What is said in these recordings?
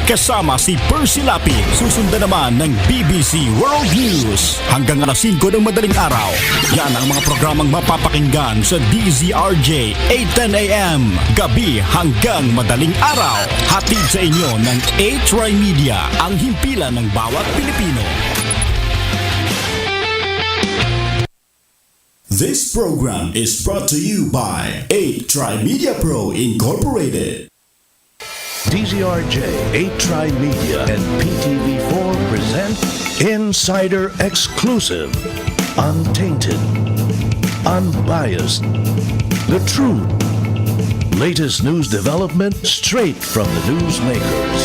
kasama si Percy Lapid. Susundan naman ng BBC World News hanggang alas 5 ng madaling araw. Yan ang mga programang mapapakinggan sa DZRJ 8:10 AM. Gabi hanggang madaling araw. Hatid sa inyo ng A-Try Media, ang himpilan ng bawat Pilipino. This program is brought to you by A-Try Media Pro Incorporated. DZRJ, 8 Media, and PTV4 present Insider Exclusive. Untainted, unbiased, the truth. Latest news development straight from the newsmakers.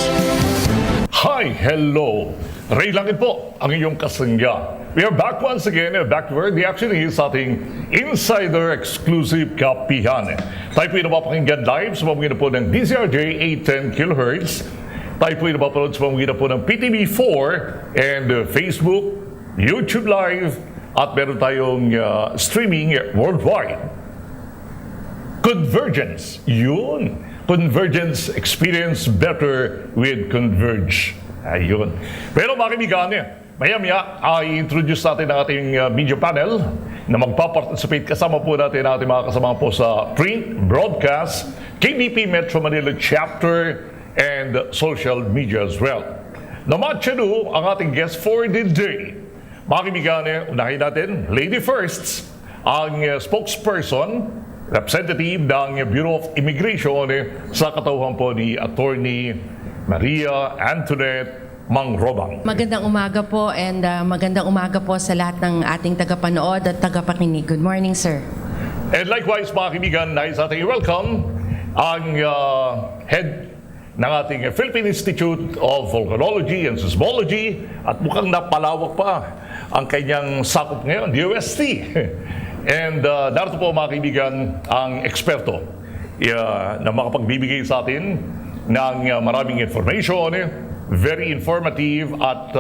Hi, hello. Ray Langit po ang inyong kasangga. We are back once again, back to where the action is sa ating Insider Exclusive Kapihan. Tayo po yung napapakinggan live sa pamamagitan po ng DZRJ 810 kHz. Tayo po yung napapanood sa pamamagitan po ng PTV4 and Facebook, YouTube Live, at meron tayong streaming worldwide. Convergence, yun. Convergence experience better with Converge. Ayun. Pero mga kaibigan, maya-maya ay introduce natin ang ating media panel na magpaparticipate. Kasama po natin ang ating mga kasama po sa print, broadcast, KBP Metro Manila Chapter, and social media as well. Namatsyado ang ating guest for the day. Mga kaibigan, unahin natin, lady first, ang spokesperson, representative ng Bureau of Immigration sa katauhan po ni Attorney Maria Antoinette Mangrobang. Magandang umaga po and magandang umaga po sa lahat ng ating tagapanood at tagapakinig. Good morning, sir. And likewise, mga kaibigan, nais natin i-welcome ang head ng ating Philippine Institute of Volcanology and Seismology at mukhang napalawak pa ang kanyang sakop ngayon, DOST. And narito po, mga kaibigan, ang eksperto na makapagbibigay sa atin ng maraming information, very informative at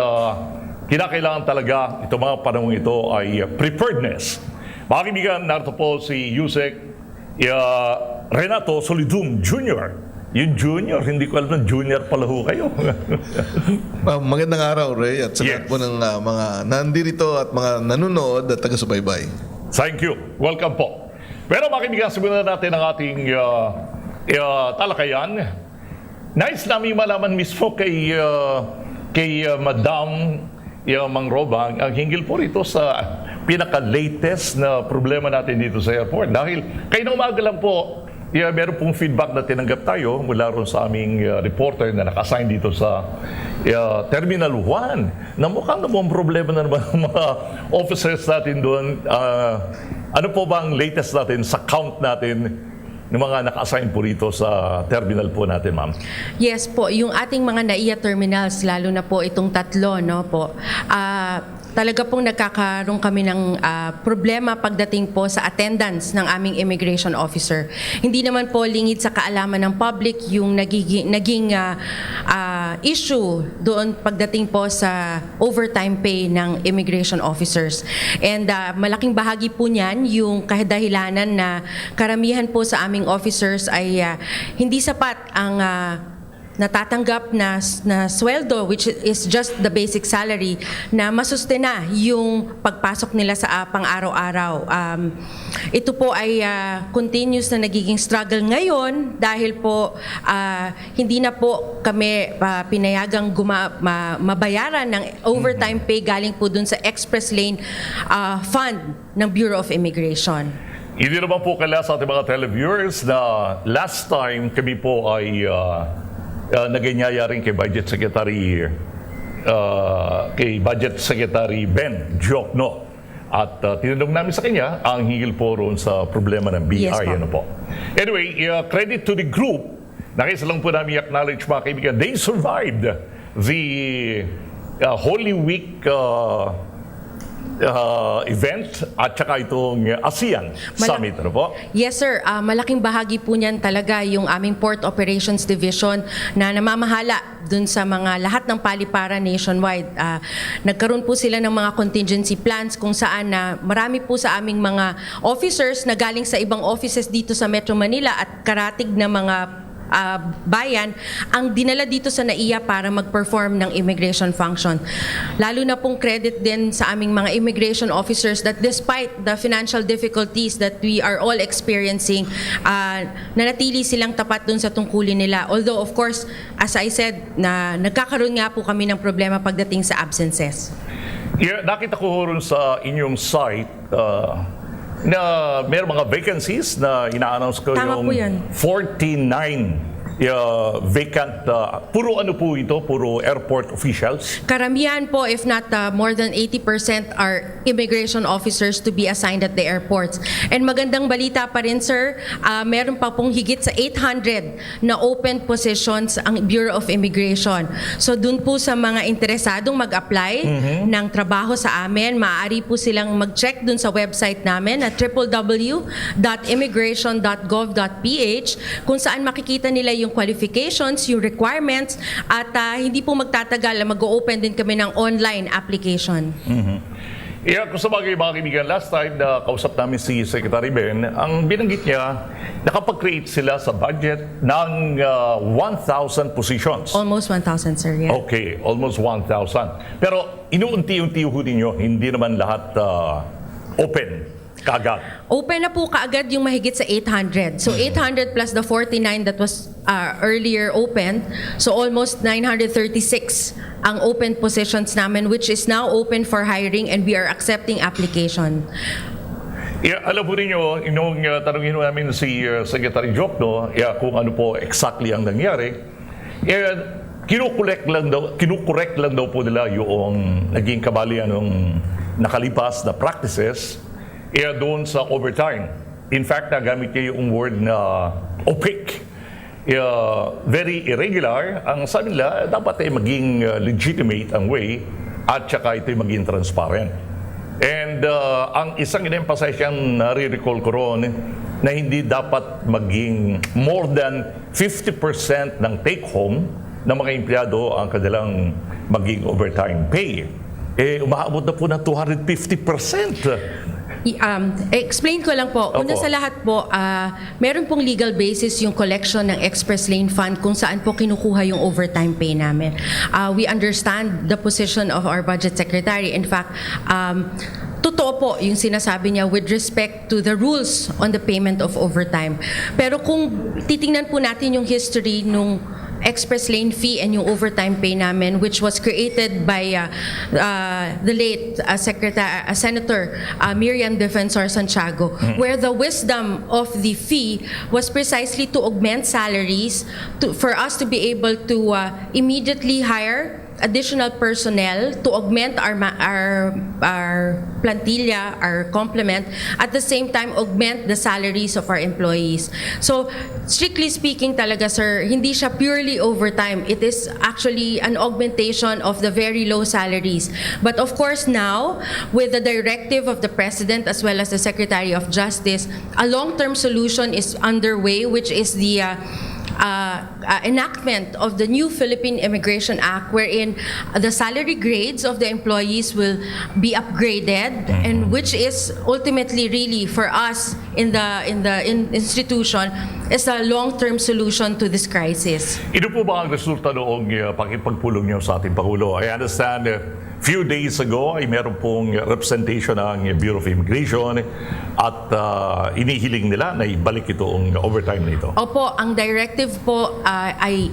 kinakailangan talaga itong mga panahon ito ay preparedness. Mga kaibigan, narito po si Yusek Renato Solidum Jr. Yung junior, hindi ko alam na junior pala ho kayo. Magandang araw, Ray, at sa lahat po ng mga nandirito at mga nanonood at taga-subaybay. Thank you. Welcome po. Pero mga kaibigan, simulan natin ang ating talakayan. Nais namin malaman mismo kay Madam Mangrobang ang hinggil po rito sa pinaka-latest na problema natin dito sa airport. Dahil kayo na umaga lang po, meron pong feedback na tinanggap tayo mula ron sa aming reporter na naka-assign dito sa Terminal 1 na mukhang namang problema na naman ng mga officers natin doon. Ano po ba ang latest natin sa count natin ng mga naka-assign po rito sa terminal po natin, ma'am? Yes po, yung ating mga NAIA terminals, lalo na po itong tatlo, no po, talaga pong nagkakaroon kami ng problema pagdating po sa attendance ng aming immigration officer. Hindi naman po lingid sa kaalaman ng public yung naging issue doon pagdating po sa overtime pay ng immigration officers. And malaking bahagi po niyan yung kadahilanan na karamihan po sa aming officers ay hindi sapat ang natatanggap na sweldo, which is just the basic salary, na masustena yung pagpasok nila sa pang-araw-araw. Ito po ay continuous na nagiging struggle ngayon dahil po hindi na po kami pinayagang mabayaran ng overtime pay galing po dun sa Express Lane Fund ng Bureau of Immigration. Hindi naman po kailangan sa ating mga televiewers na last time kami po ay naganyaya rin kay Budget Secretary Ben Jokno. At tinanong namin sa kanya ang hingil po roon sa problema ng BI. Yes, ano po. Anyway, credit to the group. Nakisa lang po namin acknowledge, mga kaibigan, they survived the Holy Week event at saka itong ASEAN Summit. Ano po? Yes, sir. Malaking bahagi po niyan talaga yung aming Port Operations Division na namamahala dun sa mga lahat ng paliparan nationwide. Nagkaroon po sila ng mga contingency plans kung saan na marami po sa aming mga officers na galing sa ibang offices dito sa Metro Manila at karatig na mga bayan ang dinala dito sa NAIA para mag-perform ng immigration function. Lalo na pong credit din sa aming mga immigration officers that despite the financial difficulties that we are all experiencing, nanatili silang tapat dun sa tungkulin nila. Although of course, as I said, na nagkakaroon nga po kami ng problema pagdating sa absences. Yeah, nakita ko rin sa inyong site na may mga vacancies na ina-announce ko Tama yung po yan. 49 vacant. Puro ano po ito? Puro airport officials? Karamihan po, if not more than 80% are immigration officers to be assigned at the airports. And magandang balita pa rin, sir, meron pa pong higit sa 800 na open positions ang Bureau of Immigration. So dun po sa mga interesadong mag-apply ng trabaho sa amin, maaari po silang mag-check dun sa website namin at www.immigration.gov.ph kung saan makikita nila yung qualifications, yung requirements, at hindi po magtatagal, mag-o-open din kami ng online application. Yeah, kung sa mga kaibigan, last time na kausap namin si Secretary Ben, ang binanggit niya, nakapag-create sila sa budget ng 1,000 positions. Almost 1,000, sir. Yeah. Okay, almost 1,000. Pero inuunti-unti ho ninyo, hindi naman lahat open kaagad. Open na po kaagad yung mahigit sa 800. So 800 plus the 49 that was earlier opened. So almost 936 ang open positions namin, which is now open for hiring, and we are accepting application. Yeah, alam po ninyo, inong tanongin namin si Secretary Jokno, kung ano po exactly ang nangyari, kinukorek lang daw po nila yung naging kabalian ng nakalipas na practices doon sa overtime. In fact, nagamit niya yung word na opaque. Very irregular. Ang sabi nila, dapat ay maging legitimate ang way at saka ito maging transparent. And ang isang in-emphasize yung nare-recall ko ron na hindi dapat maging more than 50% ng take-home ng mga empleyado ang kanilang maging overtime pay. Umaabot na po ng 250%. Explain ko lang po. Una Opo. sa lahat po, meron pong legal basis yung collection ng Express Lane Fund kung saan po kinukuha yung overtime pay namin. We understand the position of our budget secretary. In fact, totoo po yung sinasabi niya with respect to the rules on the payment of overtime. Pero kung titingnan po natin yung history nung Express Lane fee and yung overtime pay namin, which was created by the late Senator Miriam Defensor Santiago, where the wisdom of the fee was precisely to augment salaries for us to be able to immediately hire additional personnel to augment our plantilla, our complement, at the same time augment the salaries of our employees. So, strictly speaking talaga, sir, hindi siya purely overtime. It is actually an augmentation of the very low salaries. But of course now, with the directive of the President as well as the Secretary of Justice, a long-term solution is underway, which is the enactment of the new Philippine Immigration Act, wherein the salary grades of the employees will be upgraded, and which is ultimately really for us in the institution is a long-term solution to this crisis. Ito po ba ang resulta noong pakipagpulong niyo sa ating Pangulo? I understand few days ago ay meron pong representation ng Bureau of Immigration at inihiling nila na ibalik itong overtime nito. Opo, ang directive po ay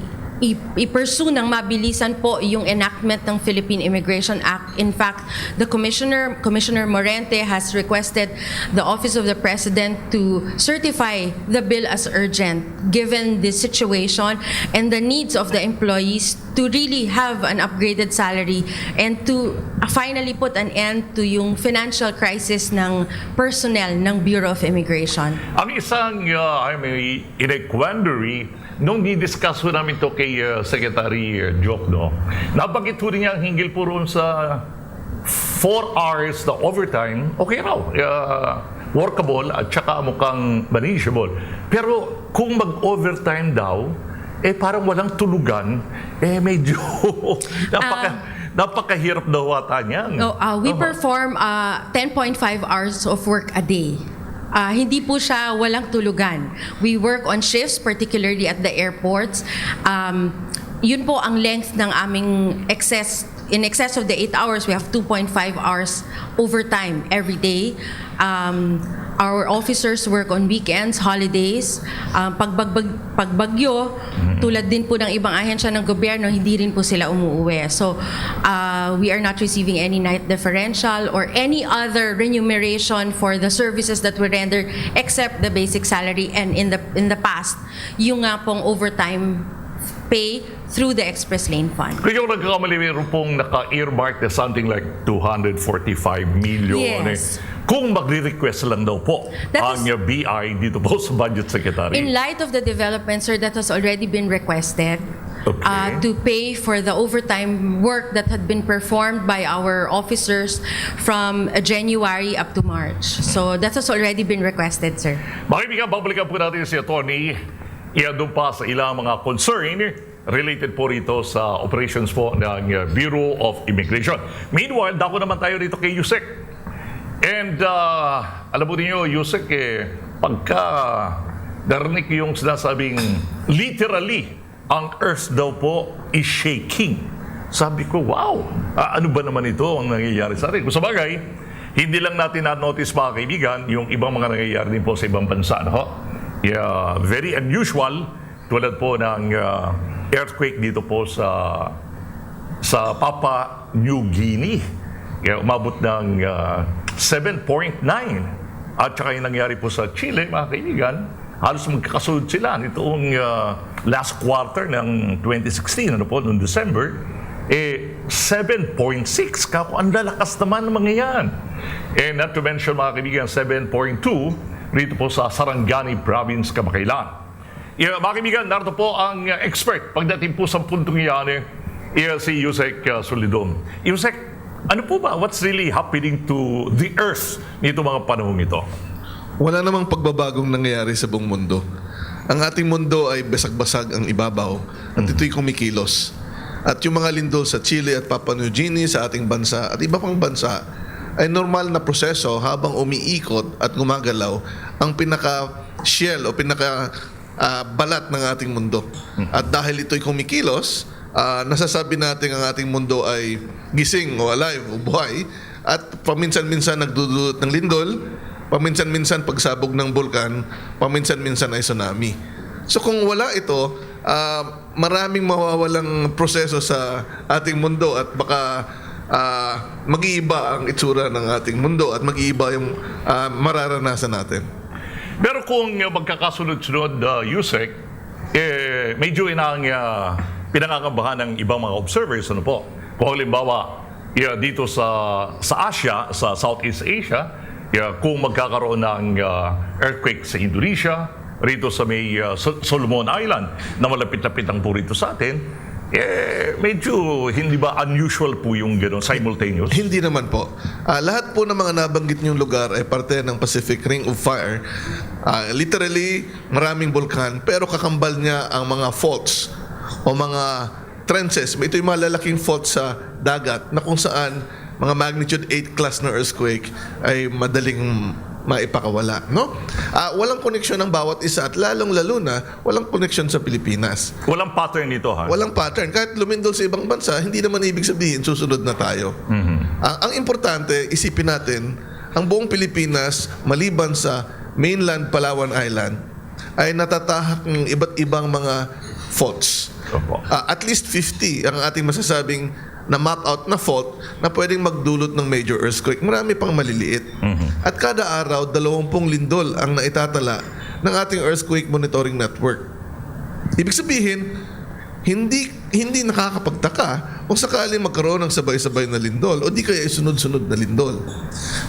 i-pursue ng mabilisan po yung enactment ng Philippine Immigration Act. In fact, the Commissioner Morente has requested the Office of the President to certify the bill as urgent given the situation and the needs of the employees to really have an upgraded salary and to finally put an end to yung financial crisis ng personnel ng Bureau of Immigration. Ang isang in a quandary, nung di-discuss ko namin to kay Secretary Jokno, nabanggit ko rin niya ang hinggil po roon sa 4 hours na overtime, okay raw. Workable at saka mukhang manageable. Pero kung mag-overtime daw, parang walang tulugan, medyo napakahirap daw ata niyan. We perform 10.5 hours of work a day. Hindi po siya walang tulugan. We work on shifts, particularly at the airports. Yun po ang length ng aming in excess of the 8 hours, we have 2.5 hours overtime every day. Our officers work on weekends, holidays. Pagbagyo, tulad din po ng ibang ahensya ng gobyerno, hindi rin po sila umuuwi. So, we are not receiving any night differential or any other remuneration for the services that we render except the basic salary, and in the past, yung nga pong overtime pay through the Express Lane Fund. Kung yung nagkakamali, meron pong naka-earmark na something like 245 million. Yes. Kung magre-request lang daw po That ang is- BI dito po sa Budget Secretary. In light of the development, sir, that has already been requested Okay. to pay for the overtime work that had been performed by our officers from January up to March. So that has already been requested, sir. Makibigan, babalikan po natin si Atty. Doon pa sa ilang mga concern related po rito sa operations po ng Bureau of Immigration. Meanwhile, dako naman tayo rito kay Yusek. And alam mo niyo, Yusek, pagka narinig yung sinasabing literally, ang earth daw po is shaking. Sabi ko, wow, ano ba naman ito ang nangyayari sa atin? Kung sa bagay, hindi lang natin na-notice mga kaibigan, yung ibang mga nangyayari din po sa ibang bansa. No? Very unusual, tulad po ng earthquake dito po sa Papua New Guinea. Umabot ng 7.9. At saka yung nangyari po sa Chile, mga kaibigan, halos magkakasunod sila nitong last quarter ng 2016, ano po, noong December, 7.6. Kako, ang lalakas naman ng mga yan. And not to mention, mga kaibigan, 7.2 rito po sa Sarangani Province, Kamakailan. Mga kaibigan, narito po ang expert pagdating po sa puntong iyan, si Yusek Solidon. Yusek, ano po ba? What's really happening to the earth nito mga panahong ito? Wala namang pagbabagong nangyayari sa buong mundo. Ang ating mundo ay basag-basag ang ibabaw at ito'y kumikilos. At yung mga lindol sa Chile at Papua New Guinea sa ating bansa at iba pang bansa ay normal na proseso habang umiikot at gumagalaw ang pinaka-shell o pinaka-balat ng ating mundo. At dahil ito'y kumikilos, nasasabi natin ang ating mundo ay gising o alive o buhay at paminsan-minsan nagdudulot ng lindol, paminsan-minsan pagsabog ng bulkan, paminsan-minsan ay tsunami. So kung wala ito, maraming mawawalang proseso sa ating mundo at baka mag-iiba ang itsura ng ating mundo at mag-iiba yung mararanasan natin. Pero kung magkakasunod-sunod, Yusek, medyo pinangangabahan ng ibang mga observers, ano po? Kung halimbawa, dito sa Asia, sa Southeast Asia, kung magkakaroon ng earthquake sa Indonesia, rito sa may Solomon Island, na malapit-lapit ang po rito sa atin, medyo hindi ba unusual po yung gano'n, simultaneous? Hindi naman po. Lahat po ng mga nabanggit niyong lugar ay parte ng Pacific Ring of Fire. Literally, maraming bulkan, pero kakambal niya ang mga faults o mga trenches. Ito yung malalaking faults sa dagat na kung saan mga magnitude 8 class na earthquake ay madaling maipakawala, no? Walang koneksyon ng bawat isa at lalong-lalo na walang koneksyon sa Pilipinas. Walang pattern nito, ha? Walang pattern. Kahit lumindol sa ibang bansa, hindi naman ibig sabihin susunod na tayo. Ang importante, isipin natin, ang buong Pilipinas, maliban sa mainland Palawan Island, ay natatahak ng iba't ibang mga faults. Opo. At least 50 ang ating masasabing na map out na fault na pwedeng magdulot ng major earthquake. Marami pang maliliit. At kada araw, 20 lindol ang naitatala ng ating earthquake monitoring network. Ibig sabihin, hindi nakakapagtaka kung sakaling magkaroon ng sabay-sabay na lindol o di kaya sunod-sunod na lindol.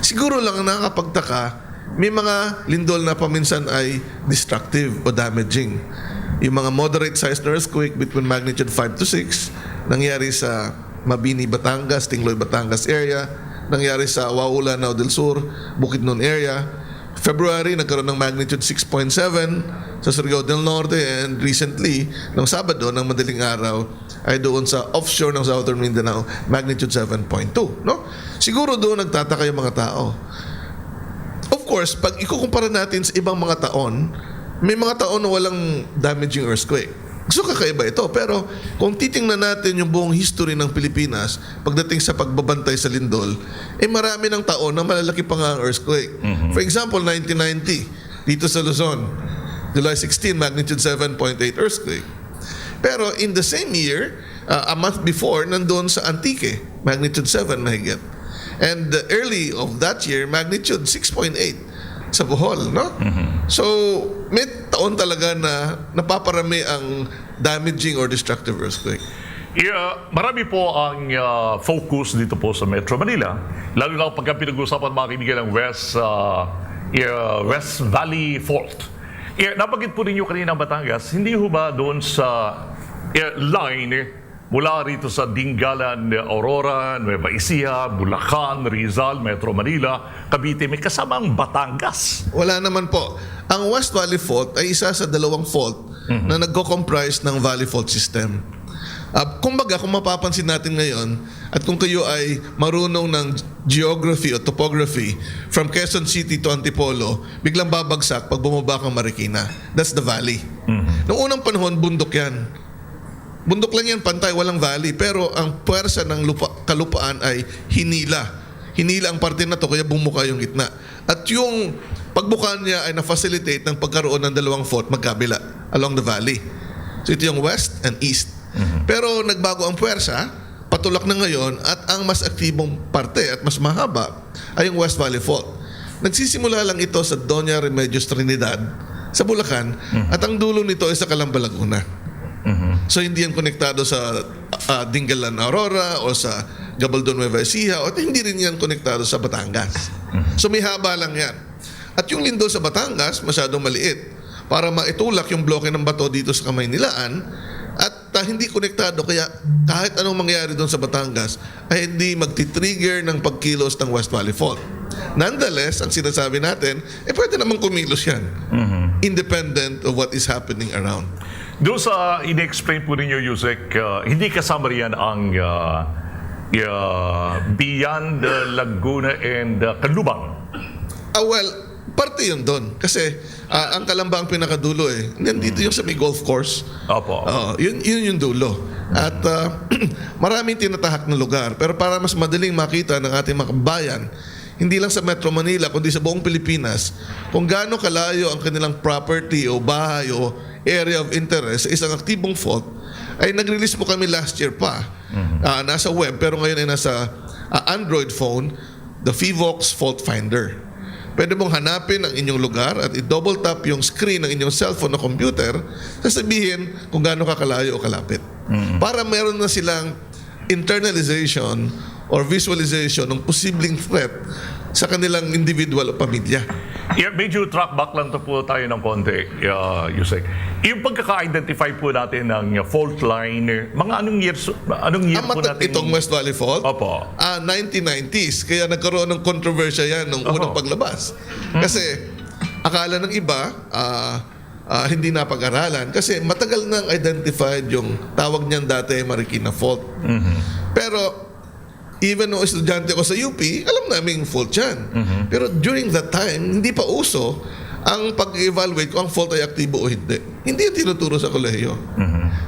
Siguro lang ang nakakapagtaka, may mga lindol na paminsan ay destructive o damaging. Yung mga moderate sized earthquake between magnitude 5 to 6 nangyari sa Mabini, Batangas, Tingloy, Batangas area, nangyari sa Waulanaw del Sur, Bukidnon area. February, nagkaroon ng magnitude 6.7 sa Surigao del Norte, and recently, ng Sabado, ng madaling araw, ay doon sa offshore ng Southern Mindanao, magnitude 7.2. No? Siguro doon nagtataka yung mga tao. Of course, pag ikukumpara natin sa ibang mga taon, may mga taon na walang damaging earthquake. So kakaiba ito. Pero kung titingnan natin yung buong history ng Pilipinas pagdating sa pagbabantay sa lindol, marami ng taon na malalaki pa nga ang earthquake. For example, 1990, dito sa Luzon, July 16, magnitude 7.8 earthquake. Pero in the same year, a month before, nandun sa Antique, magnitude 7 mahigit. And early of that year, magnitude 6.8 sa Bohol, no? So, may taon talaga na napaparami ang damaging or destructive earthquake. Marami po ang focus dito po sa Metro Manila, lalo na pagka pinag-usapan mga kaibigan ng West Valley Fault. Nabanggit po ninyo kanina Batangas, hindi ho ba doon sa line mula rito sa Dingalan, Aurora, Nueva Ecija, Bulacan, Rizal, Metro Manila, Cavite, may kasamang Batangas? Wala naman po. Ang West Valley Fault ay isa sa dalawang fault na nagko-comprise ng Valley Fault System. Kumbaga, kung mapapansin natin ngayon, at kung kayo ay marunong ng geography o topography from Quezon City to Antipolo, biglang babagsak pag bumaba kang Marikina. That's the valley. Noong unang panahon, bundok yan. Bundok lang yan, pantay, walang valley. Pero ang puwersa ng kalupaan ay hinila. Hinila ang parte na to, kaya bumuka yung gitna. At yung pagbuka niya ay na-facilitate ng pagkaroon ng dalawang fault magkabila along the valley. So ito yung west and east. Pero nagbago ang puwersa, patulak na ngayon, at ang mas aktibong parte at mas mahaba ay yung West Valley Fault. Nagsisimula lang ito sa Doña Remedios Trinidad sa Bulacan, at ang dulo nito ay sa Calamba, Laguna. So hindi yan konektado sa Dingalan, Aurora o sa Gabaldon, Nueva Ecija, o hindi rin yan konektado sa Batangas. So may haba lang yan. At yung lindol sa Batangas, masyadong maliit para maitulak yung bloke ng bato dito sa Kamaynilaan, at hindi konektado, kaya kahit anong mangyari doon sa Batangas ay hindi magti-trigger ng pagkilos ng West Valley Fault. Nonetheless, ang sinasabi natin, pwede naman kumilos yan. Independent of what is happening around. Doon sa in-explain po ninyo, Yusek, hindi kasama riyan ang beyond Laguna and Canlubang. Well, parte yun doon. Kasi ang Calamba ang pinakadulo eh. Nandito yung sa may golf course. Opo. Yun yung dulo. At maraming tinatahak na lugar. Pero para mas madaling makita ng ating mga kabayan, hindi lang sa Metro Manila, kundi sa buong Pilipinas, kung gaano kalayo ang kanilang property o bahay o area of interest sa isang aktibong fault, ay nag-release po kami last year pa. Nasa web, pero ngayon ay nasa Android phone, the Fivox Fault Finder. Pwede mong hanapin ang inyong lugar at i-double tap yung screen ng inyong cellphone o computer, sasabihin kung gaano kakalayo o kalapit. Para meron na silang internalization or visualization ng posibleng threat sa kanilang individual o pamilya. Medyo track back lang to po tayo ng konti, Yusek. Yung pagkaka-identify po natin ng fault line, mga anong year po natin? Itong West Valley Fault? Opo. 1990s. Kaya nagkaroon ng kontrobersya yan nung unang paglabas. Kasi akala ng iba, hindi napag-aralan. Kasi matagal nang identified yung tawag niyan dati Marikina Fault. Pero even nung estudyante ko sa UP, alam namin fault yan. Pero during that time, hindi pa uso ang pag-evaluate kung ang fault ay aktibo o hindi. Hindi yung tinuturo sa kolehiyo.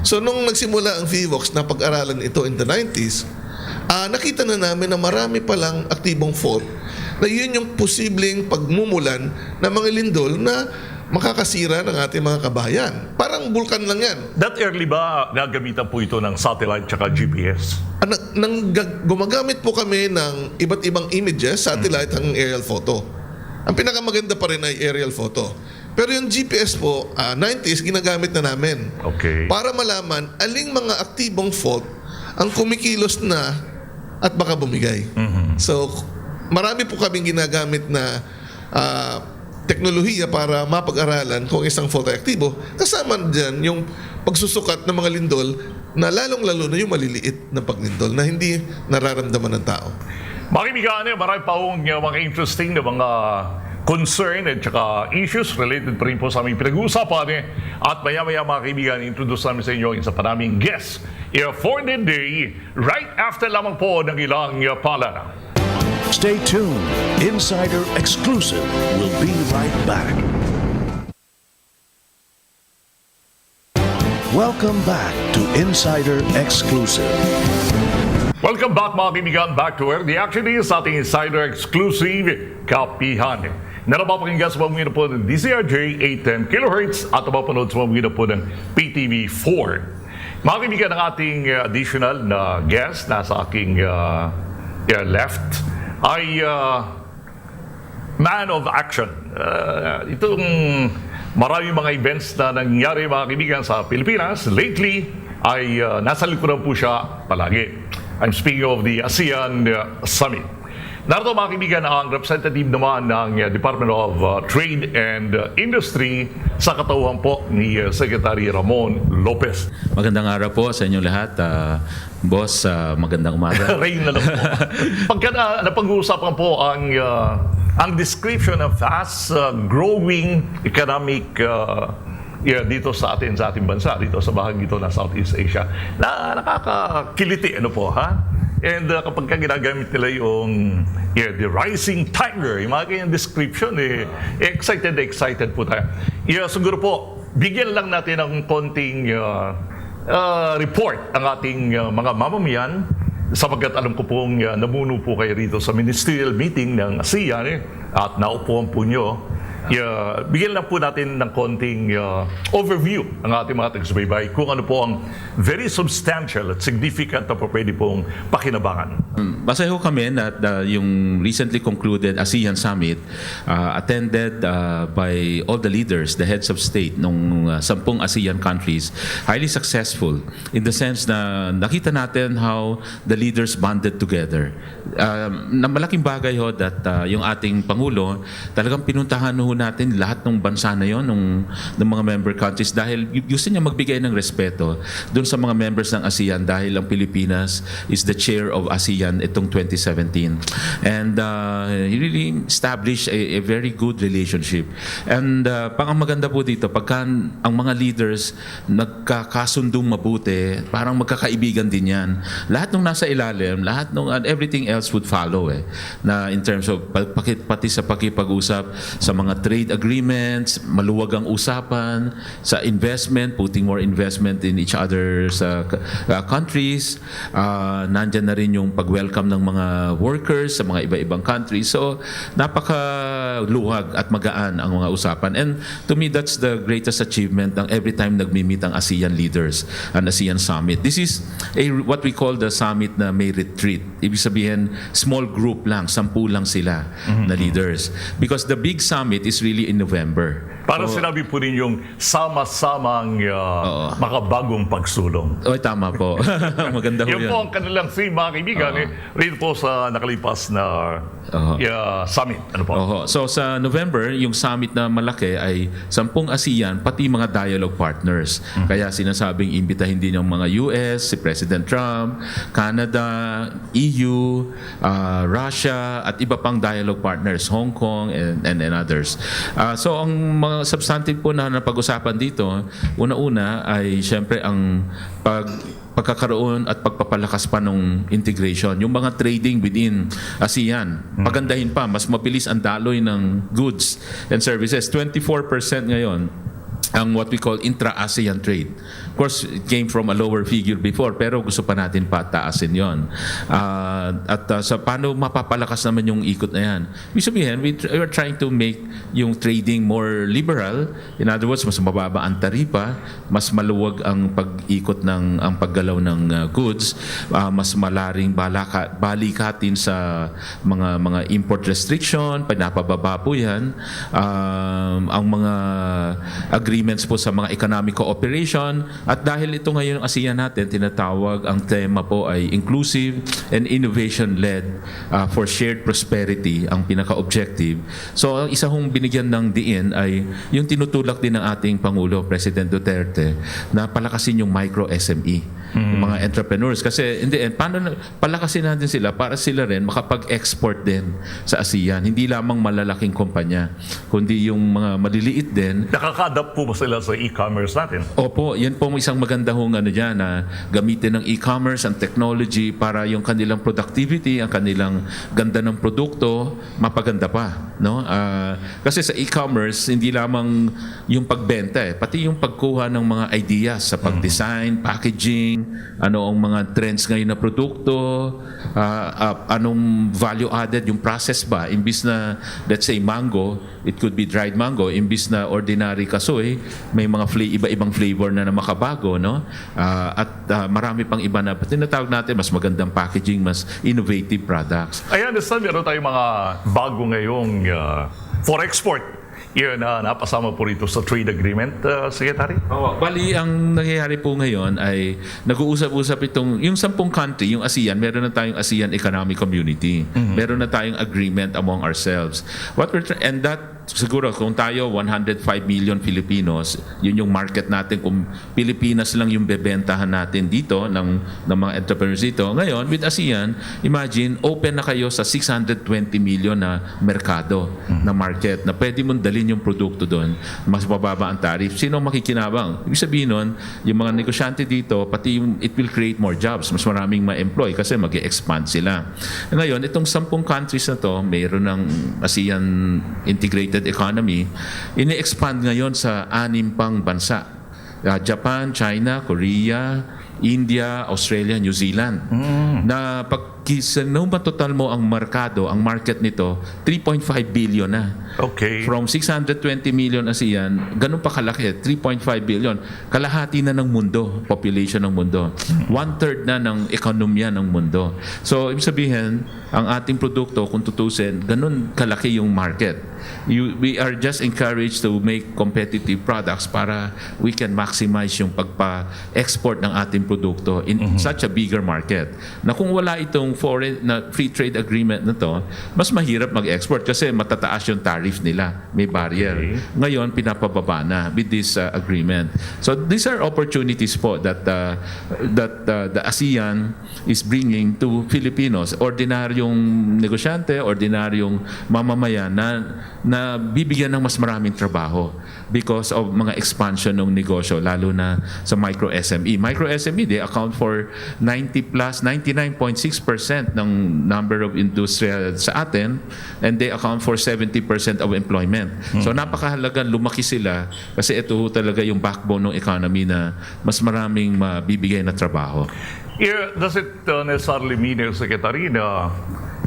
So nung nagsimula ang Fivox na pag-aralan ito in the 90s, nakita na namin na marami palang aktibong fault na yun yung posibleng pagmumulan ng mga lindol na makakasira ng ating mga kabayan. Parang bulkan lang yan. That early ba gagamitan po ito ng satellite tsaka GPS? Gumagamit po kami ng iba't ibang images, satellite hanggang aerial photo. Ang pinakamaganda pa rin ay aerial photo. Pero yung GPS po, 90s, ginagamit na namin. Okay. Para malaman aling mga aktibong fault ang kumikilos na at baka bumigay. So, marami po kaming ginagamit na teknolohiya para mapag-aralan kung isang fault ay aktibo. Kasama dyan yung pagsusukat ng mga lindol na lalong-lalo na yung maliliit na paglindol na hindi nararamdaman ng tao. Mga kaibigan, marami pa hong mga interesting na mga concern at saka issues related pa rin po sa aming pinag-uusapan. At maya-maya mga kaibigan, introduce namin sa inyo isa pa naming guest for the day right after lamang po ng ilang paalala. Stay tuned. Insider Exclusive will be right back. Welcome back to Insider Exclusive. Welcome back mga kaibigan, back to where the action is sa ating Insider Exclusive Kapihan. Na napapakinggan sa pamamagitan po ng DZRJ 810 kHz at napapanood sa pamamagitan po ng PTV4. Mga kaibigan, ang ating additional na guest nasa aking left ay man of action. Itong maraming mga events na nangyari mga kaibigan sa Pilipinas lately ay nasa likuran po siya palagi. I'm speaking of the ASEAN Summit. Narito mga kaibigan ang representative naman ng Department of Trade and Industry sa katauhan po ni Secretary Ramon Lopez. Magandang araw po sa inyong lahat. Boss, magandang umaga. Rain na lang po. Pagka napag-uusapan po ang description of fast growing economic dito sa ating bansa, dito sa bahagi dito na Southeast Asia, na nakakakiliti, ano po, ha? And kapag ka ginagamit nila yung the rising tiger, yung mga kanyang description, excited po tayo. Siguro po, bigyan lang natin ng konting report ang ating mga mamamayan, sapagkat alam ko pong namuno po kayo rito sa ministerial meeting ng ASEAN at naupuan po nyo. Bigyan lang po natin ng konting overview ang ating mga taga-subaybay kung ano po ang very substantial at significant na po pwede pong pakinabangan. Basta ho kami na yung recently concluded ASEAN Summit attended by all the leaders, the heads of state ng 10 ASEAN countries, highly successful in the sense na nakita natin how the leaders bonded together. Na malaking bagay ho that yung ating Pangulo talagang pinuntahan ho natin lahat ng bansa na yon ng mga member countries dahil gusto niya magbigay ng respeto doon sa mga members ng ASEAN dahil ang Pilipinas is the chair of ASEAN itong 2017 and he really established a very good relationship and ang maganda po dito pagka ang mga leaders nagkakasundong mabuti parang magkakaibigan din yan lahat ng nasa ilalim lahat ng everything else would follow na in terms of pati sa pakipag-usap sa mga trade agreements, maluwag ang usapan sa investment, putting more investment in each other's countries. Nandyan na rin yung pag-welcome ng mga workers sa mga iba-ibang countries. So, napakaluwag at magaan ang mga usapan. And to me, that's the greatest achievement ng every time nagmi-meet ang ASEAN leaders, ang ASEAN Summit. This is what we call the summit na may retreat. Ibig sabihin, small group lang, 10 lang sila na leaders. Because the big summit is really in November. Para sinabi po rin yung sama-samang makabagong pagsulong. Oy, tama po. Maganda ho Yun yan. po ang kanilang theme, mga kaibigan, rin po sa nakalipas na summit. Ano po? So sa November, yung summit na malaki ay 10 ASEAN, pati mga dialogue partners. Kaya sinasabing imbitahin din ng mga US, si President Trump, Canada, EU, Russia, at iba pang dialogue partners, Hong Kong and others. So ang mga substantive po na napag-usapan dito, una-una ay siyempre ang pagkakaroon at pagpapalakas pa ng integration. Yung mga trading within ASEAN, pagandahin pa, mas mabilis ang daloy ng goods and services. 24% ngayon ang what we call intra-ASEAN trade. Of course, it came from a lower figure before, pero gusto pa natin pataasin yon. Sa paano mapapalakas naman yung ikot na yan? Ibig sabihin, we are trying to make yung trading more liberal. In other words, mas mababa ang taripa, mas maluwag ang pag-ikot ang paggalaw ng goods, mas malaring balikatin sa mga import restriction, pinapababa po yan. Ang mga agreements po sa mga economic cooperation. At dahil ito ngayon ang ASEAN natin, tinatawag, ang tema po ay inclusive and innovation-led for shared prosperity, ang pinaka-objective. So, ang isa hong binigyan ng diin ay yung tinutulak din ng ating Pangulo, President Duterte, na palakasin yung micro-SME. yung mga entrepreneurs. Kasi in the end, palakasin natin sila para sila rin makapag-export din sa ASEAN. Hindi lamang malalaking kumpanya, kundi yung mga maliliit din. Nakaka-adapt po ba sila sa e-commerce natin? Opo, yan po isang maganda hong dyan na gamitin ng e-commerce, ang technology para yung kanilang productivity, ang kanilang ganda ng produkto, mapaganda pa. No? Kasi sa e-commerce, hindi lamang yung pagbenta pati yung pagkuha ng mga ideas sa pag-design, packaging, ano ang mga trends ngayon na produkto, anong value added, yung process ba, imbis na, let's say, mango, it could be dried mango, imbis na ordinary kasoy, may mga iba-ibang flavor na makabago, no? At marami pang iba na tinatawag natin, mas magandang packaging, mas innovative products. I understand meron tayong mga bago ngayong for export. Yun, napasama po rito sa trade agreement, Secretary? Bali, ang nangyayari po ngayon ay nag-uusap-usap yung 10 country, yung ASEAN, meron na tayong ASEAN Economic Community. Meron na tayong agreement among ourselves. And that, siguro kung tayo 105 million Filipinos, yun yung market natin. Kung Pilipinas lang yung bebentahan natin dito ng mga entrepreneurs dito. Ngayon, with ASEAN, imagine, open na kayo sa 620 million na merkado, na market, na pwede mong dalhin yung produkto doon. Mas mababa ang tariff. Sino ang makikinabang? Ibig sabihin nun, yung mga negosyante dito, pati it will create more jobs. Mas maraming ma-employ kasi mag-expand sila. Ngayon, itong 10 countries na to, mayroon ng ASEAN Integrated Economy, ini-expand ngayon sa 6 pang bansa. Japan, China, Korea, India, Australia, New Zealand. Na pag total mo ang merkado, ang market nito, 3.5 billion na. Okay. From 620 million ASEAN, ganun pa kalaki, 3.5 billion. Kalahati na ng mundo, population ng mundo. 1/3 na ng ekonomiya ng mundo. So, ibig sabihin, ang ating produkto, kung tutusin, ganun kalaki yung market. We are just encouraged to make competitive products para we can maximize yung pagpa-export ng ating produkto in such a bigger market. Na kung wala itong foreign na free trade agreement na to, mas mahirap mag-export kasi matataas yung tariff nila. May barrier. Okay. Ngayon, pinapababa na with this agreement. So these are opportunities po that the ASEAN is bringing to Filipinos. Ordinaryong negosyante, ordinaryong mamamayan na bibigyan ng mas maraming trabaho because of mga expansion ng negosyo, lalo na sa micro-SME. Micro-SME, they account for 99.6% ng number of industrial sa atin, and they account for 70% of employment. So napakahalaga, lumaki sila kasi ito talaga yung backbone ng economy na mas maraming mabibigay na trabaho. Does it necessarily mean, Secretary, na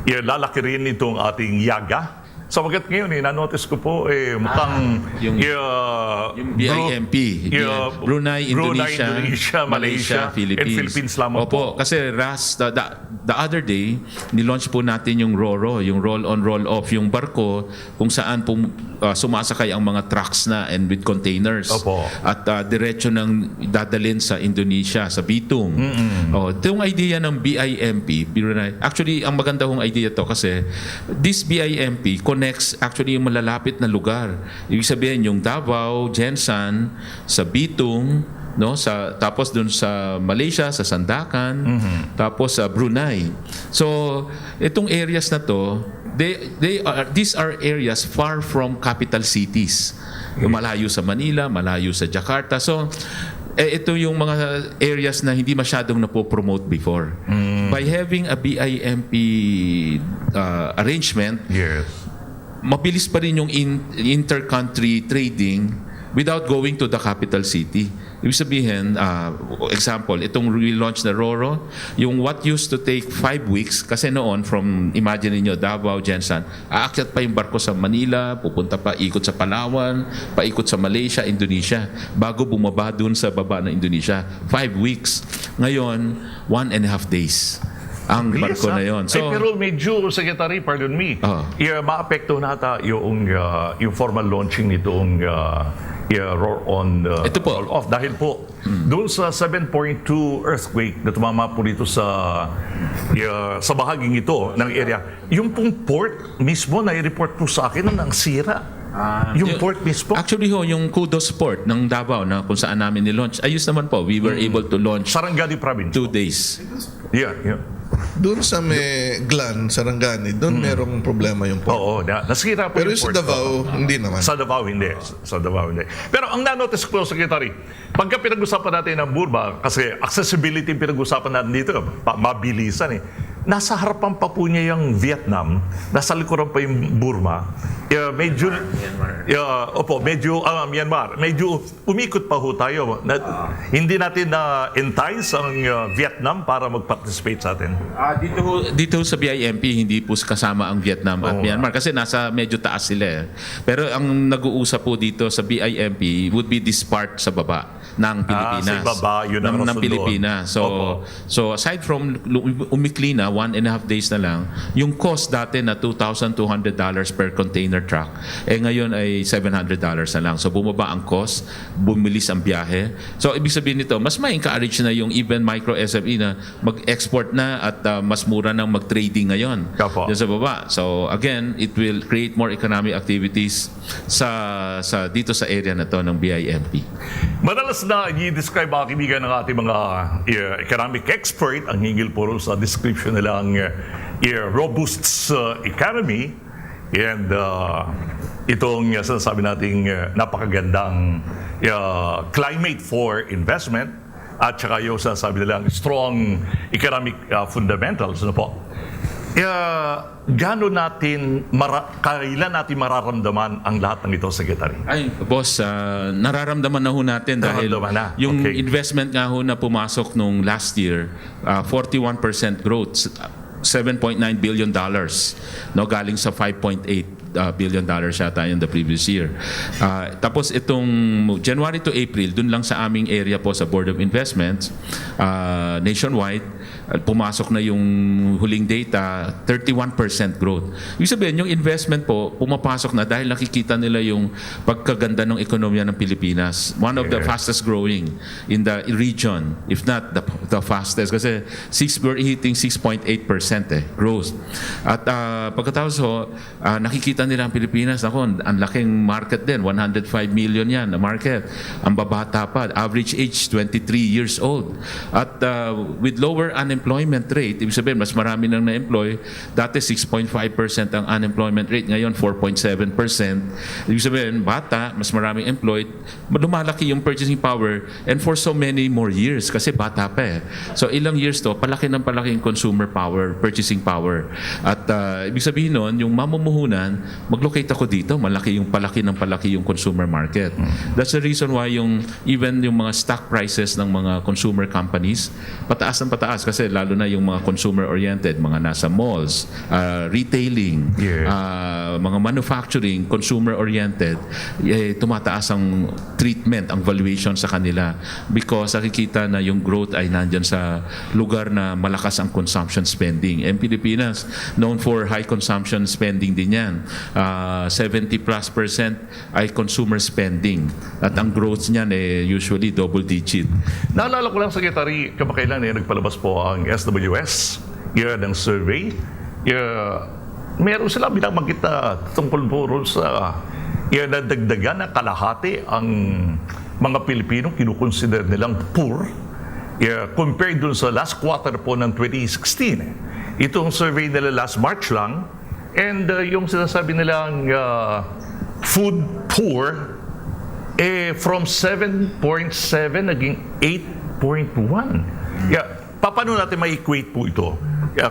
lalaki rin itong ating yaga? Sabagat ngayon, na-notice ko po, mukhang yung BIMP, Brunei, Indonesia, Malaysia, Philippines lamang Opo, kasi the other day, nilaunch po natin yung RORO, yung roll-on, roll-off, yung barko kung saan sumasakay ang mga trucks na and with containers. Opo. At diretso ng dadalhin sa Indonesia, sa Bitung. Ito yung idea ng BIMP, Brunei. Actually, ang maganda hong idea to kasi this BIMP connects actually yung malalapit na lugar. Ibig sabihin yung Davao, Jensan, sa Bitung, no, tapos dun sa Malaysia, sa Sandakan, tapos sa Brunei. So, itong areas na to, these are areas far from capital cities. Yung malayo sa Manila, malayo sa Jakarta. So, ito yung mga areas na hindi masyadong napopromote before. By having a BIMP arrangement, Yes. mabilis pa rin yung inter-country trading without going to the capital city. Ibig sabihin, example, itong relaunch na RORO, yung what used to take 5 weeks, kasi noon, imagine niyo Davao, Jensan, aakyat pa yung barko sa Manila, pupunta pa, ikot sa Palawan, paikot sa Malaysia, Indonesia, bago bumaba dun sa baba ng Indonesia. 5 weeks. Ngayon, 1.5 days. Ang barko na yon. So, pero medyo, Secretary, pardon me, maapekto nata yung formal launching nitong Ito po. roll-off. Dahil po, doon sa 7.2 earthquake na tumama po dito sa bahaging ito ng area, yung pong port mismo na i-report po sa akin na ang sira. Yung port mismo? Actually ho, yung Kudos Port ng Davao na kung saan namin ni-launch, ayos naman po. We were able to launch Sarangani Province. 2 days. Yeah. Doon sa may Glan, Sarangani, doon merong problema yung port. Oo, nasira po Pero yung yung sa port. Davao, hindi naman. Sa Davao, hindi. Sa Davao, hindi. Pero ang nanotice ko, Secretary, pagka pinag-usapan natin ng Burma, kasi accessibility yung pinag-usapan natin dito, mabilisan eh. Nasa harapan pa po niya yung Vietnam, nasa likuran pa yung Burma. Medyo, Myanmar. Medyo umikot pa ho tayo. Hindi natin na-entice ang Vietnam para mag-participate sa atin. Dito sa BIMP, hindi po kasama ang Vietnam at Oo. Myanmar kasi nasa medyo taas sila. Pero ang nag-uusap po dito sa BIMP would be this part sa baba ng Pilipinas. sa baba, yun ang ng rason Pilipinas. doon. So aside from umikli na, 1.5 days na lang, yung cost dati na $2,200 per container truck, ngayon ay $700 na lang. So bumaba ang cost, bumilis ang biyahe. So ibig sabihin nito, mas ma-encourage na yung even micro SME na mag-export na at mas mura nang mag-trading ngayon Opo. dyan sa baba. So again, it will create more economic activities sa dito sa area na to ng BIMP. Madalas na i-describe mga kaibigan ng ating mga economic expert ang hingil puro sa description nilang robust economy and itong sinasabi nating napakagandang climate for investment at saka yung sinasabi nilang strong economic fundamentals. Ano po? Kailan natin mararamdaman ang lahat ng ito, Secretary? Ay, boss, nararamdaman na ho natin dahil Nararamdaman na. yung Okay. investment nga ho na pumasok nung last year, 41% growth, $7.9 billion, no, galing sa $5.8 billion yata in the previous year. Tapos itong January to April, dun lang sa aming area po sa Board of Investments, nationwide, pumasok na yung huling data, 31% growth. Ibig sabihin, yung investment po, pumapasok na dahil nakikita nila yung pagkaganda ng ekonomiya ng Pilipinas. One of the fastest growing in the region, if not the fastest. Kasi we're hitting 6.8% growth. At pagkatapos nakikita nila ang Pilipinas, ang laking market din, 105 million yan na market. Ang babata pa, average age 23 years old. At with lower unemployment rate, ibig sabihin, mas marami nang na-employ. Dati 6.5% ang unemployment rate, ngayon 4.7%. Ibig sabihin, bata, mas maraming employed, lumalaki yung purchasing power and for so many more years kasi bata pa eh. So ilang years to, palaki ng palaki yung consumer power, purchasing power. At ibig sabihin nun, yung mamumuhunan, mag-locate ako dito, palaki ng palaki yung consumer market. That's the reason why even yung mga stock prices ng mga consumer companies, pataas ng pataas kasi lalo na yung mga consumer-oriented, mga nasa malls, retailing, Yes. mga manufacturing, consumer-oriented, tumataas ang treatment, ang valuation sa kanila because nakikita na yung growth ay nandyan sa lugar na malakas ang consumption spending. And Pilipinas, known for high consumption spending din yan. 70+% ay consumer spending. At ang growth niyan usually double-digit. Naalala ko lang, Secretary, kamakailan nagpalabas po ang SWS, ng survey. Meron sila binabanggit na tungkol po ron sa nadagdagan na kalahati ang mga Pilipino kinukonsider nilang poor compared dun sa last quarter po ng 2016. Itong survey nila last March lang and yung sinasabi nilang food poor from 7.7 naging 8.1. Paano natin ma-equate po ito?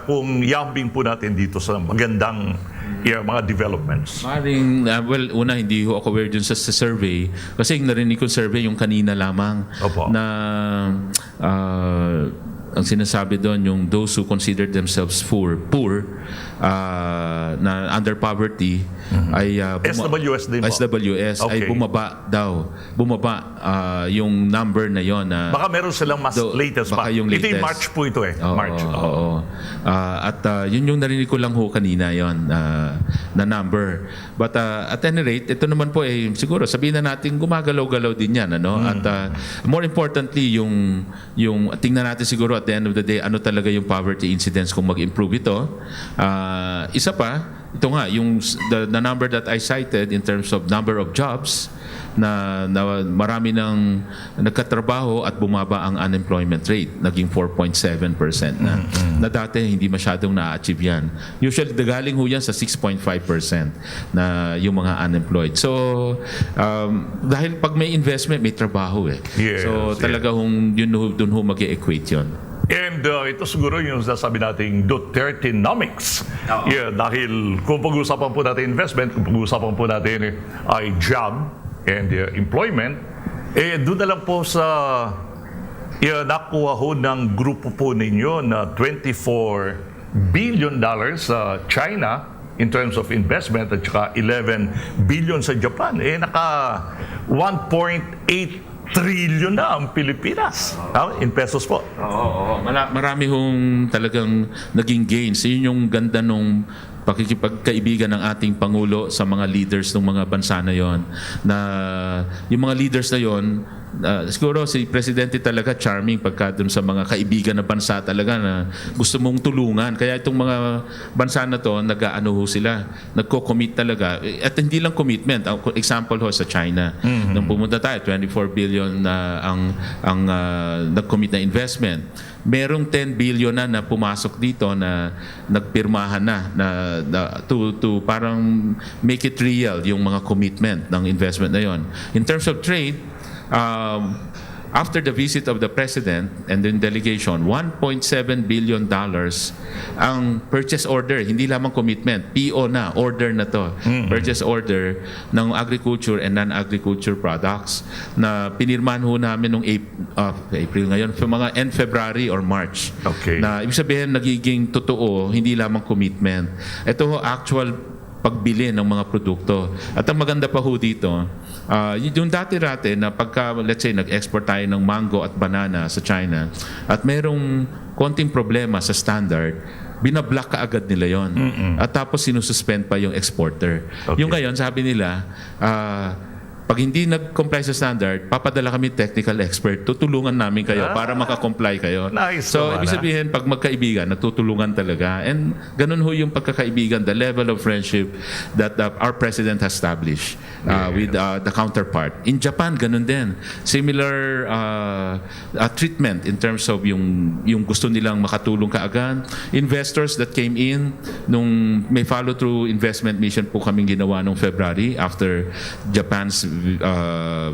Kung yambing po natin dito sa magandang mga developments. Maring, una, hindi ho ako aware dun sa survey kasi yung narinig ko survey yung kanina lamang Opo. na ang sinasabi doon yung those who consider themselves poor na under poverty ay SWS din po. SWS ay Okay. bumaba yung number na yon na Baka meron silang mas latest pa. baka yung Ito yung latest. March po ito Oo, March. oo. At yun yung narinig ko lang ho kanina yon na number. But at any rate, ito naman po siguro sabihin na natin gumagalaw-galaw din yan. Ano? At more importantly, yung tingnan natin siguro at the end of the day, ano talaga yung poverty incidence kung mag-improve ito. Isa pa, ito nga, the number that I cited in terms of number of jobs, na marami ng nagkatrabaho at bumaba ang unemployment rate, naging 4.7% na. Na dati hindi masyadong na-achieve yan. Usually galing ho yan sa 6.5% na yung mga unemployed. So dahil pag may investment, may trabaho eh. Yes, so talaga doon ho mag-e-equate yun. And ito siguro yung sasabi nating Dutertenomics. Yeah, dahil kung pag-uusapan po natin investment, kung pag-uusapan po natin ay job and employment, doon na lang po sa nakuha ho ng grupo po ninyo na $24 billion sa China in terms of investment at saka 11 billion sa Japan. Naka 1.8 trillion na ang Pilipinas. In pesos po. Oo. Marami hong talagang naging gains. Yun yung ganda nung pakikipagkaibigan ng ating Pangulo sa mga leaders ng mga bansa na yon, na yung mga leaders na yon, siguro si Presidente talaga charming pagka dun sa mga kaibigan na bansa talaga na gusto mong tulungan. Kaya itong mga bansa na to, nag-ano ho sila, nagko-commit talaga. At hindi lang commitment. Example ho sa China. Nung pumunta tayo, 24 billion na ang nag-commit na investment. Merong 10 billion na pumasok dito na nagpirmahan na to parang make it real yung mga commitment ng investment na yon. In terms of trade, after the visit of the President and the delegation, $1.7 billion ang purchase order, hindi lamang commitment, PO na, order na to, purchase order ng agriculture and non-agriculture products na pinirmahan ho namin nung April ngayon, mga end February or March. Okay. Na ibig sabihin, nagiging totoo, hindi lamang commitment. Ito ho, actual pagbili ng mga produkto. At ang maganda pa ho dito, yung dati-rate na pagka, let's say, nag-export tayo ng mango at banana sa China at merong konting problema sa standard, binablock ka agad nila yon. At tapos sinususpend pa yung exporter. Okay. Yung ngayon, sabi nila, pag hindi nag-comply sa standard, papadala kami technical expert, tutulungan namin kayo para makakomply kayo. Nice So, naman, ibig sabihin, pag magkaibigan, natutulungan talaga. And ganun ho yung pagkakaibigan, the level of friendship that our President has established with the counterpart. In Japan, ganun din. Similar treatment in terms of yung gusto nilang makatulong kaagad. Investors that came in, nung may follow-through investment mission po kaming ginawa nung February after Japan's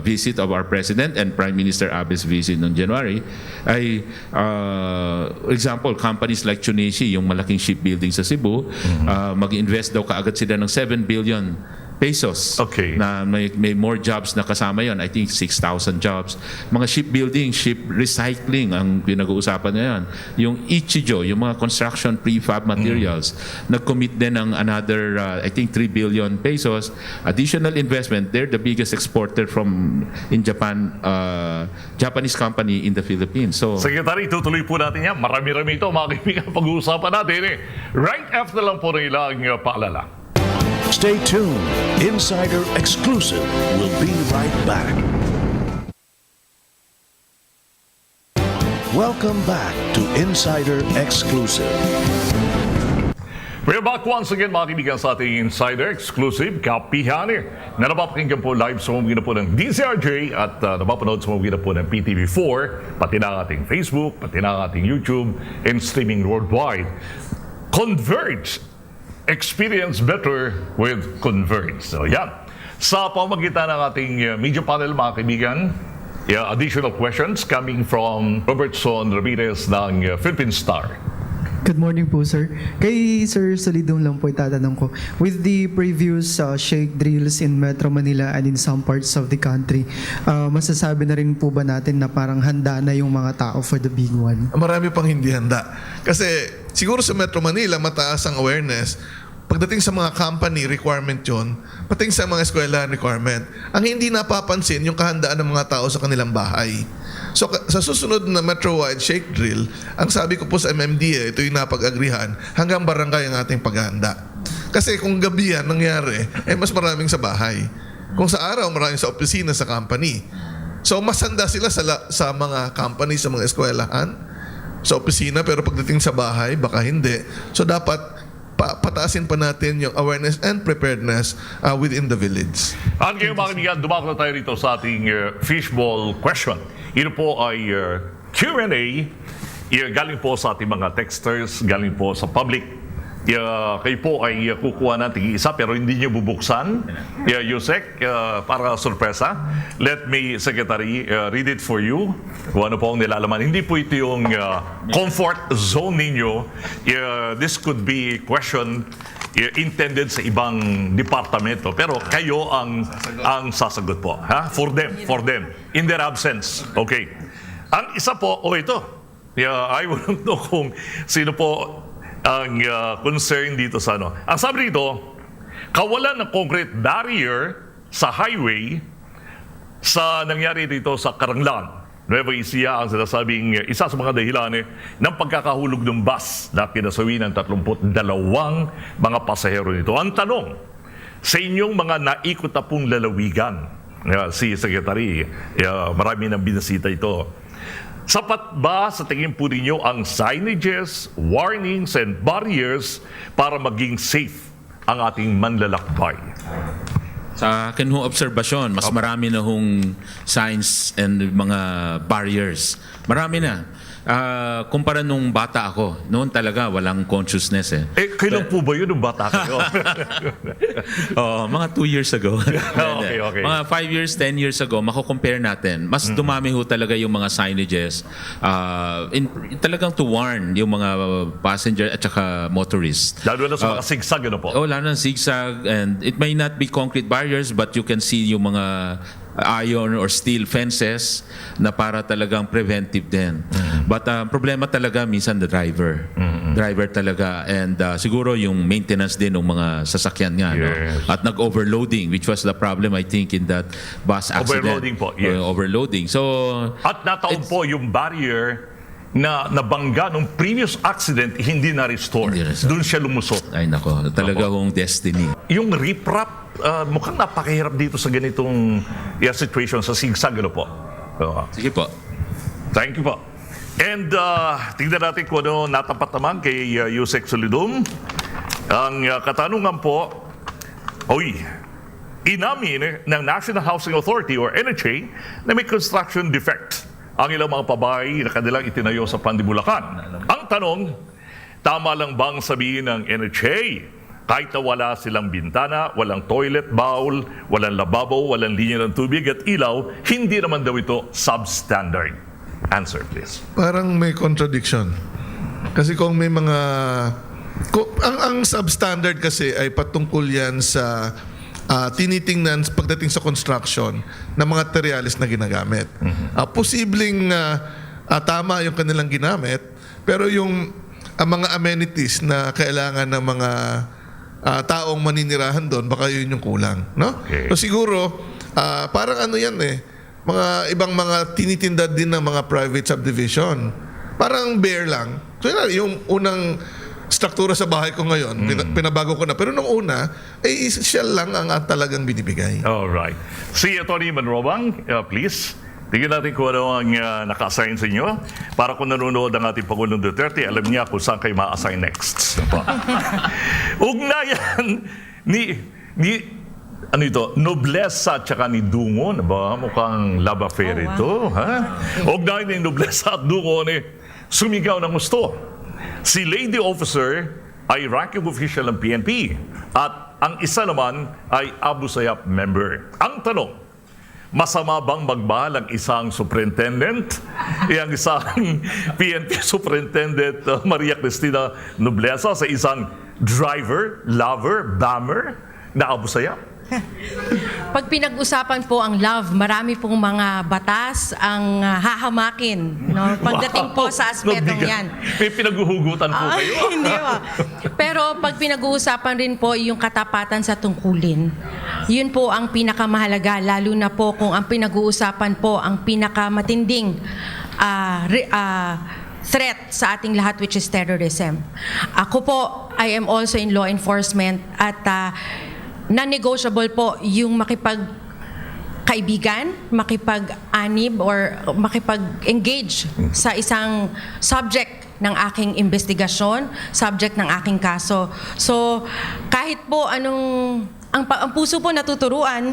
visit of our President and Prime Minister Abe's visit noong January, ay example, companies like Chunichi, yung malaking shipbuilding sa Cebu, mag-invest daw kaagad sila ng 7 billion pesos. Okay. Na may more jobs na kasama yon. I think 6,000 jobs. Mga shipbuilding, ship recycling ang pinag-uusapan ngayon. Yung Ichijo, yung mga construction prefab materials, nag-commit din ng another, I think 3 billion pesos. Additional investment. They're the biggest exporter in Japan, Japanese company in the Philippines. So, Secretary, tutuloy po natin yan. Marami-rami ito, mga kaibigan, pag-uusapan natin. Right after lang po na ilang paalala. Stay tuned. Insider Exclusive will be right back. Welcome back to Insider Exclusive. We're back once again, mga kaibigan, sa ating Insider Exclusive Kapihan na napapakinggan po live sa mga po ng DZRJ at napapanood sa mga po ng PTV4, pati na ating Facebook, pati na ating YouTube, and streaming worldwide. Converge. Experience better with Converge. So yan. Sa pamagitan ng ating media panel, mga kaibigan, additional questions coming from Robertson Ramirez ng Philippine Star. Good morning po, sir. Kay Sir Solidum lang po itatanong ko. With the previous shake drills in Metro Manila and in some parts of the country, masasabi na rin po ba natin na parang handa na yung mga tao for the big one? Marami pang hindi handa. Kasi siguro sa Metro Manila, mataas ang awareness. Pagdating sa mga company, requirement yon. Pagdating sa mga eskwela, requirement. Ang hindi napapansin, yung kahandaan ng mga tao sa kanilang bahay. So sa susunod na Metro-wide shake drill, ang sabi ko po sa MMDA, ito yung napag-agrihan, hanggang barangay ang ating paghahanda. Kasi kung gabi yan nangyari, mas maraming sa bahay. Kung sa araw, maraming sa opisina, sa company. So mas handa sila sa mga company, sa mga eskwelahan, sa opisina, pero pagdating sa bahay, baka hindi. So dapat pataasin pa natin yung awareness and preparedness within the village. At ngayon mga kaibigan, dumako na tayo rito sa ating fishball question. Ito po ay Q&A. Galing po sa ating mga texters, galing po sa public. Kayo po ay kukuha natin isa pero hindi nyo bubuksan. Yusek, para sorpresa. Let me, Secretary, read it for you. Kung ano po ang nilalaman. Hindi po ito yung comfort zone ninyo. This could be question intended sa ibang departamento. Pero kayo ang sasagot po. Ha? For them. In their absence. Okay. Ang isa po, ito. I wouldn't know kung sino po ang concern dito sa ano. Ang sabi dito, kawalan ng concrete barrier sa highway sa nangyari dito sa Karanglan. Nueva Ecija ang sinasabing isa sa mga dahilan ng pagkakahulog ng bus na kinasawi ng 32 mga pasahero nito. Ang tanong, sa inyong mga naikot na pong lalawigan, si Secretary, marami nang binasita ito. Sapat ba sa tingin po ninyo ang signages, warnings, and barriers para maging safe ang ating manlalakbay? Sa akin hong obserbasyon, mas marami na hong signs and mga barriers. Marami na. Kumpara nung bata ako, noon talaga walang consciousness eh. Kailan po ba yun nung bata kayo? Mga 2 years ago. Okay. Mga 5 years, 10 years ago, mako-compare natin. Mas dumami ho talaga yung mga signages. Talagang to warn yung mga passenger at saka motorists. Lalo na sa mga zigzag, ano po? Lalo na zigzag, and it may not be concrete barriers but you can see yung mga iron or steel fences na para talagang preventive din. But problema talaga minsan the driver. Driver talaga, and siguro yung maintenance din ng mga sasakyan nga. No? Yes. At nag-overloading, which was the problem I think in that bus accident. Overloading po, yes. Overloading. So, At nataon po yung barrier na nabangga nung previous accident, hindi na-restore. Hindi na-restore. Doon siya lumusot. ay nako, talaga hong destiny. Yung riprap, mukhang napakahirap dito sa ganitong situation sa zigzag, ano po? Sige po. Thank you po. And tingnan natin kung ano natapat naman kay Yusek Solidum. Ang katanungan po, inamin ng National Housing Authority or NHA na may construction defect ang ilang mga pabahay na kanilang itinayo sa Pandibulacan. Ang tanong, tama lang bang sabihin ng NHA kahit na wala silang bintana, walang toilet bowl, walang lababo, walang linya ng tubig at ilaw, hindi naman daw ito substandard? Answer please. Parang may contradiction. Kasi kung may mga... ang substandard kasi ay patungkol yan sa tinitingnan pagdating sa construction ng mga materials na ginagamit. Posibleng tama yung kanilang ginamit, pero yung mga amenities na kailangan ng mga taong maninirahan doon, baka yun yung kulang. No? Okay. So siguro, parang ano yan mga ibang mga tinitinda din ng mga private subdivision. Parang bare lang. So yung unang struktura sa bahay ko ngayon, pinabago ko na. Pero nung una, siya lang ang talagang binibigay. Alright. Si Atty. Manrobang, please. Tingnan natin kung ano ang naka-assign sa inyo. Para kung nanonood ang ating Pangulong Duterte, alam niya kung saan kayo ma-assign next. Ugnayan ano ito? Noblesa at saka ni Dungo. Mukhang love affair ito. Ha? Ugnayan ni Noblesa at Dungo sumigaw ng gusto. Si Lady Officer ay ranking official ng PNP at ang isa naman ay Abu Sayyaf member. Ang tanong, masama bang magmahal ang isang superintendent? Ang isang PNP Superintendent Maria Cristina Noblesa sa isang driver, lover, bammer na Abu Sayyaf? Pag pinag-usapan po ang love, marami pong mga batas ang hahamakin. No? Pagdating po sa aspetong yan. May pinaghuhugutan po kayo. Hindi ba? Pero pag pinag-uusapan rin po yung katapatan sa tungkulin, yun po ang pinakamahalaga, lalo na po kung ang pinag-uusapan po ang pinakamatinding threat sa ating lahat, which is terrorism. Ako po, I am also in law enforcement at non-negotiable po yung makipagkaibigan, makipag-anib or makipag-engage sa isang subject ng aking investigasyon, subject ng aking kaso. So, kahit po ang puso po natuturuan.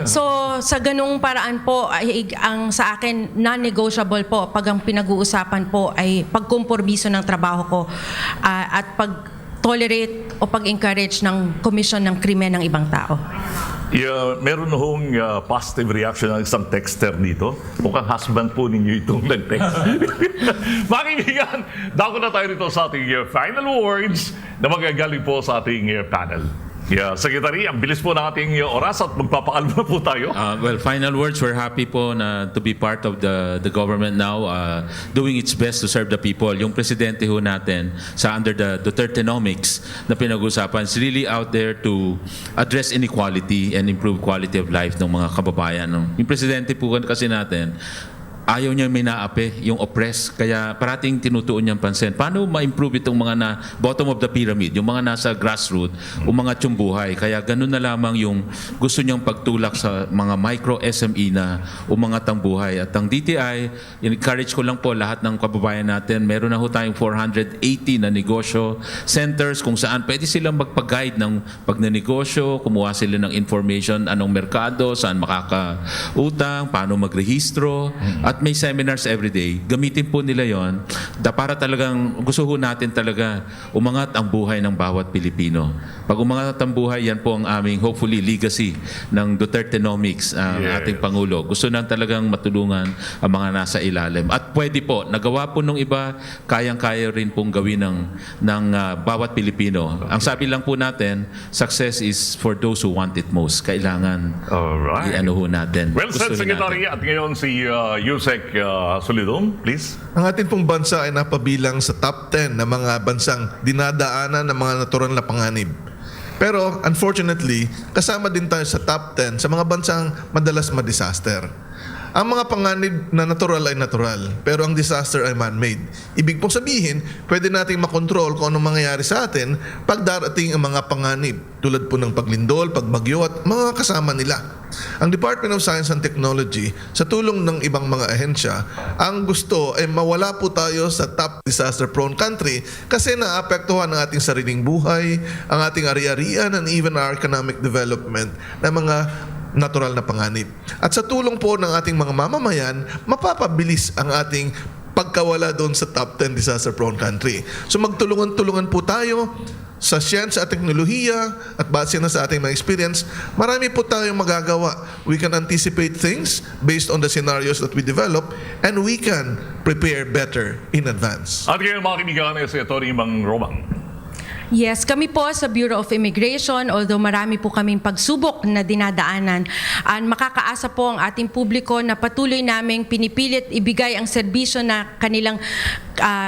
So, sa ganung paraan po, ang sa akin, non-negotiable po pag ang pinag-uusapan po ay pagkumporbiso ng trabaho ko at pag-tolerate o pag-encourage ng commission ng krimen ng ibang tao. Yeah, meron hong positive reaction ng isang texter dito. Mukhang husband po ninyo itong nag-text. Mga kaibigan, dako na tayo rito sa ating final words na magagaling po sa ating panel. Yeah, Secretary, ang bilis po ng ating oras at magpapakalma na po tayo. Well, final words, we're happy po to be part of the government now, doing its best to serve the people. Yung presidente ho natin sa under the Dutertenomics na pinag-usapan is really out there to address inequality and improve quality of life ng mga kababayan. Yung presidente po kasi natin, ayaw niya may naapi, yung oppress, kaya parating tinutuon niyang pansin. Paano ma-improve itong mga na bottom of the pyramid, yung mga nasa grassroots, o mga tiyumbuhay. Kaya ganun na lamang yung gusto niyang pagtulak sa mga micro SME na umangat ang buhay. At ang DTI, encourage ko lang po lahat ng kababayan natin, meron na ho tayong 480 na negosyo centers kung saan pwede silang magpag-guide ng pagnenegosyo, kumuha sila ng information, anong merkado, saan makakautang, paano magrehistro, at may seminars everyday. Gamitin po nila yon para talagang gusto ho natin talaga umangat ang buhay ng bawat Pilipino. Pag umangat ang buhay, yan po ang aming hopefully legacy ng Dutertenomics, ating Pangulo. Gusto na talagang matulungan ang mga nasa ilalim. At pwede po, nagawa po nung iba, kayang-kaya rin pong gawin ng bawat Pilipino. Ang sabi lang po natin, success is for those who want it most. Kailangan Alright. i-ano ho natin. Well said, Gusto rin Secretary. natin. At ngayon si Yusek Solidum, please. Ang ating pong bansa ay napabilang sa top 10 na mga bansang dinadaanan ng mga natural na panganib. Pero unfortunately, kasama din tayo sa top 10 sa mga bansang madalas ma-disaster. Ang mga panganib na natural ay natural, pero ang disaster ay man-made. Ibig pong sabihin, pwede nating makontrol kung anong mangyayari sa atin pag darating ang mga panganib, tulad po ng paglindol, pagbagyo at mga kasama nila. Ang Department of Science and Technology, sa tulong ng ibang mga ahensya, ang gusto ay mawala po tayo sa top disaster-prone country kasi naapektuhan ang ating sariling buhay, ang ating ari-arian, and even our economic development na mga natural na panganib. At sa tulong po ng ating mga mamamayan, mapapabilis ang ating pagkawala doon sa top 10 disaster-prone country. So magtulungan-tulungan po tayo sa siyensya at teknolohiya at base na sa ating mga experience, marami po tayong magagawa. We can anticipate things based on the scenarios that we develop and we can prepare better in advance. At ngayon mga kaibigan, si Atty. Mang Romang. Yes, kami po sa Bureau of Immigration, although marami po kaming pagsubok na dinadaanan, makakaasa po ang ating publiko na patuloy naming pinipilit ibigay ang serbisyo na kanilang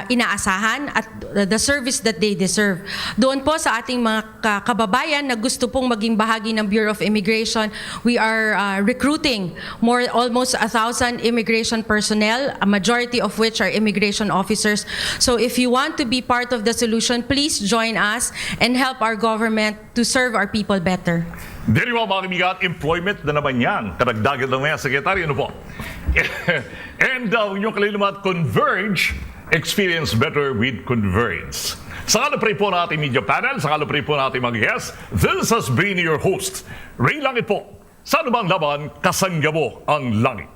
inaasahan at the service that they deserve. Doon po sa ating mga kababayan na gusto pong maging bahagi ng Bureau of Immigration, we are recruiting almost 1,000 immigration personnel, a majority of which are immigration officers. So if you want to be part of the solution, please join us and help our government to serve our people better. Dili mga kaibigan, employment na naman yan. Karagdagan lang yan, Secretary, ano po? And yung kalilimat, Converge, experience better with Converge. Sa kalapray po na ating media panel, sa kalapray po na ating mga guests, this has been your host, Ray Langit po. Sa anumang laban, kasangga mo ang langit.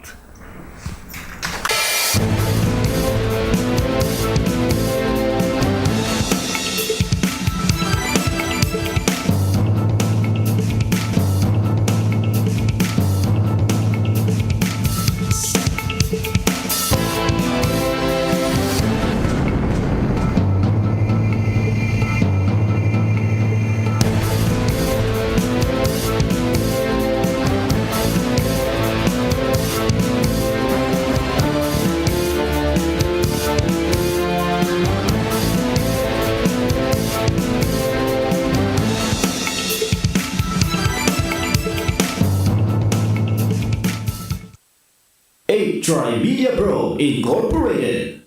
A Trimedia Pro Incorporated.